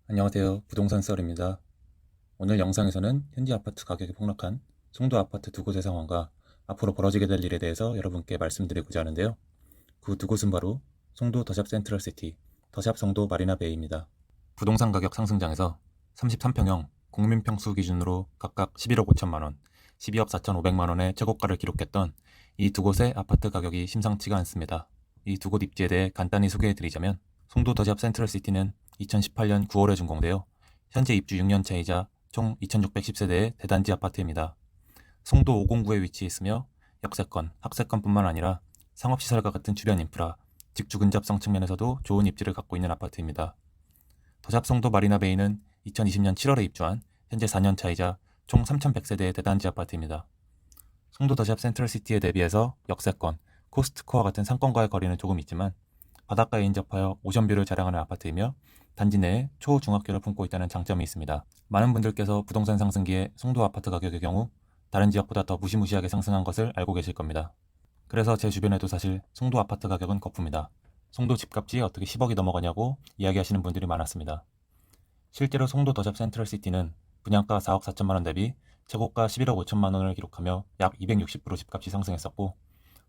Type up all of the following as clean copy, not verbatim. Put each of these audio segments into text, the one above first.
안녕하세요. 부동산 썰입니다. 오늘 영상에서는 현지 아파트 가격이 폭락한 송도 아파트 두 곳의 상황과 앞으로 벌어지게 될 일에 대해서 여러분께 말씀드리고자 하는데요. 그 두 곳은 바로 송도 더샵 센트럴시티, 더샵 송도 마리나베이입니다. 부동산 가격 상승장에서 33평형 국민평수 기준으로 각각 11억 5천만 원, 12억 4천5백만 원의 최고가를 기록했던 이 두 곳의 아파트 가격이 심상치가 않습니다. 이 두 곳 입지에 대해 간단히 소개해드리자면 송도 더샵 센트럴시티는 2018년 9월에 준공되어 현재 입주 6년 차이자 총 2610세대의 대단지 아파트입니다. 송도 509에 위치해 있으며 역세권, 학세권뿐만 아니라 상업시설과 같은 주변 인프라, 직주 근접성 측면에서도 좋은 입지를 갖고 있는 아파트입니다. 더샵 송도 마리나베이는 2020년 7월에 입주한 현재 4년 차이자 총 3100세대의 대단지 아파트입니다. 송도 더샵 센트럴시티에 대비해서 역세권, 코스트코와 같은 상권과의 거리는 조금 있지만 바닷가에 인접하여 오션뷰를 자랑하는 아파트이며 단지 내에 초중학교를 품고 있다는 장점이 있습니다. 많은 분들께서 부동산 상승기에 송도 아파트 가격의 경우 다른 지역보다 더 무시무시하게 상승한 것을 알고 계실 겁니다. 그래서 제 주변에도 사실 송도 아파트 가격은 거품이다. 송도 집값이 어떻게 10억이 넘어가냐고 이야기하시는 분들이 많았습니다. 실제로 송도 더샵 센트럴시티는 분양가 4억 4천만 원 대비 최고가 11억 5천만 원을 기록하며 약 260% 집값이 상승했었고,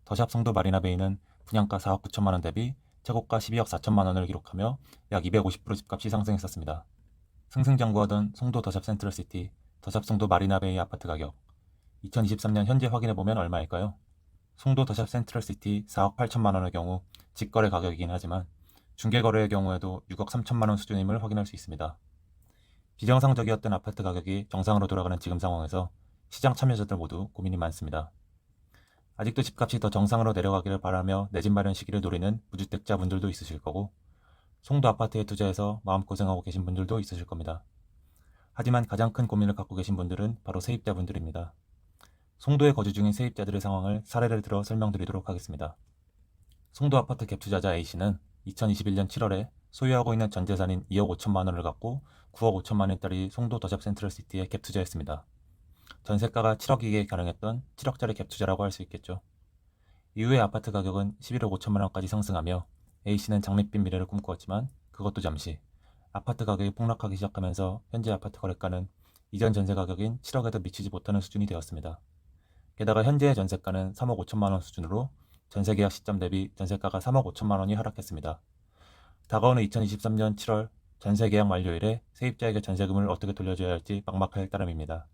더샵 송도 마리나베이는 분양가 4억 9천만 원 대비 최고가 12억 4천만 원을 기록하며 약 250% 집값이 상승했었습니다. 승승장구하던 송도 더샵 센트럴시티, 더샵 송도 마리나베이 아파트 가격 2023년 현재 확인해보면 얼마일까요? 송도 더샵 센트럴시티 4억 8천만 원의 경우 직거래 가격이긴 하지만 중개거래의 경우에도 6억 3천만 원 수준임을 확인할 수 있습니다. 비정상적이었던 아파트 가격이 정상으로 돌아가는 지금 상황에서 시장 참여자들 모두 고민이 많습니다. 아직도 집값이 더 정상으로 내려가기를 바라며 내 집 마련 시기를 노리는 무주택자분들도 있으실 거고, 송도 아파트에 투자해서 마음고생하고 계신 분들도 있으실 겁니다. 하지만 가장 큰 고민을 갖고 계신 분들은 바로 세입자분들입니다. 송도에 거주 중인 세입자들의 상황을 사례를 들어 설명드리도록 하겠습니다. 송도 아파트 갭 투자자 A씨는 2021년 7월에 소유하고 있는 전 재산인 2억 5천만 원을 갖고 9억 5천만 원짜리 송도 더샵 센트럴시티에 갭 투자했습니다. 전세가가 7억이기에 가능했던 7억짜리 갭 투자라고 할 수 있겠죠. 이후에 아파트 가격은 11억 5천만 원까지 상승하며 A씨는 장밋빛 미래를 꿈꾸었지만 그것도 잠시, 아파트 가격이 폭락하기 시작하면서 현재 아파트 거래가는 이전 전세 가격인 7억에도 미치지 못하는 수준이 되었습니다. 게다가 현재의 전세가는 3억 5천만 원 수준으로 전세 계약 시점 대비 전세가가 3억 5천만 원이 하락했습니다. 다가오는 2023년 7월 전세 계약 만료일에 세입자에게 전세금을 어떻게 돌려줘야 할지 막막할 따름입니다.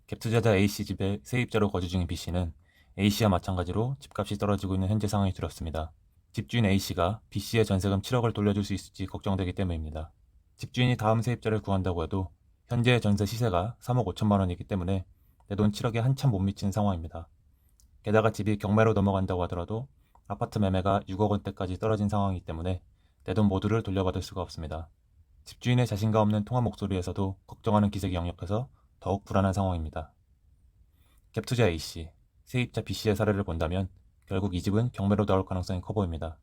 갭 투자자 A씨 집에 세입자로 거주 중인 B씨는 A씨와 마찬가지로 집값이 떨어지고 있는 현재 상황이 두렵습니다. 집주인 A씨가 B씨의 전세금 7억을 돌려줄 수 있을지 걱정되기 때문입니다. 집주인이 다음 세입자를 구한다고 해도 현재의 전세 시세가 3억 5천만 원이기 때문에 내 돈 7억에 한참 못 미치는 상황입니다. 게다가 집이 경매로 넘어간다고 하더라도 아파트 매매가 6억 원대까지 떨어진 상황이기 때문에 내 돈 모두를 돌려받을 수가 없습니다. 집주인의 자신감 없는 통화 목소리에서도 걱정하는 기색이 역력해서 더욱 불안한 상황입니다. 갭투자 A씨, 세입자 B씨의 사례를 본다면 결국 이 집은 경매로 나올 가능성이 커 보입니다.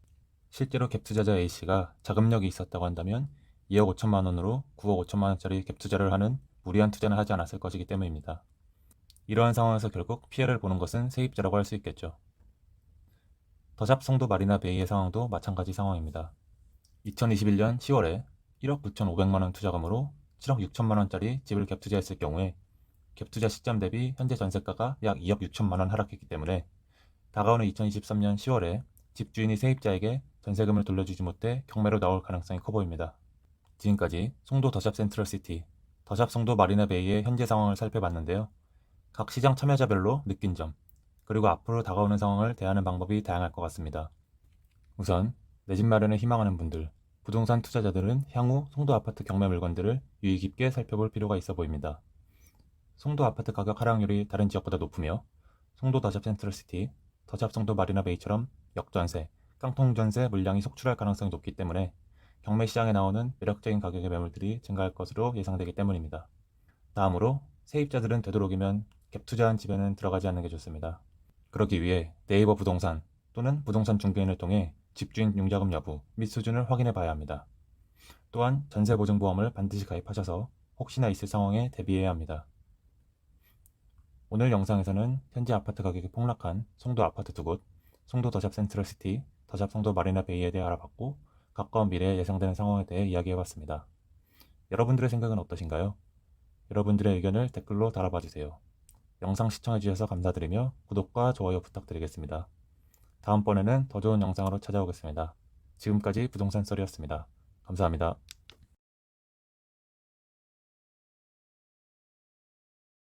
실제로 갭투자자 A씨가 자금력이 있었다고 한다면 2억 5천만 원으로 9억 5천만 원짜리 갭투자를 하는 무리한 투자는 하지 않았을 것이기 때문입니다. 이러한 상황에서 결국 피해를 보는 것은 세입자라고 할 수 있겠죠. 더샵 송도 마리나 베이의 상황도 마찬가지 상황입니다. 2021년 10월에 1억 9천5백만 원 투자금으로 7억 6천만 원짜리 집을 갭투자했을 경우에 갭투자 시점 대비 현재 전세가가 약 2억 6천만 원 하락했기 때문에 다가오는 2023년 10월에 집주인이 세입자에게 전세금을 돌려주지 못해 경매로 나올 가능성이 커 보입니다. 지금까지 송도 더샵 센트럴시티, 더샵 송도 마리나 베이의 현재 상황을 살펴봤는데요. 각 시장 참여자별로 느낀 점, 그리고 앞으로 다가오는 상황을 대하는 방법이 다양할 것 같습니다. 우선 내 집 마련을 희망하는 분들, 부동산 투자자들은 향후 송도 아파트 경매 물건들을 유의 깊게 살펴볼 필요가 있어 보입니다. 송도 아파트 가격 하락률이 다른 지역보다 높으며 송도 더샵 센트럴시티, 더샵 송도 마리나 베이처럼 역전세, 깡통전세 물량이 속출할 가능성이 높기 때문에 경매 시장에 나오는 매력적인 가격의 매물들이 증가할 것으로 예상되기 때문입니다. 다음으로 세입자들은 되도록이면 갭 투자한 집에는 들어가지 않는 게 좋습니다. 그러기 위해 네이버 부동산 또는 부동산 중개인을 통해 집주인 융자금 여부 및 수준을 확인해 봐야 합니다. 또한 전세보증보험을 반드시 가입하셔서 혹시나 있을 상황에 대비해야 합니다. 오늘 영상에서는 현재 아파트 가격이 폭락한 송도 아파트 두 곳, 송도 더샵 센트럴시티, 더샵 송도 마리나 베이에 대해 알아봤고 가까운 미래에 예상되는 상황에 대해 이야기해봤습니다. 여러분들의 생각은 어떠신가요? 여러분들의 의견을 댓글로 달아봐 주세요. 영상 시청해주셔서 감사드리며 구독과 좋아요 부탁드리겠습니다. 다음번에는 더 좋은 영상으로 찾아오겠습니다. 지금까지 부동산 썰이었습니다. 감사합니다.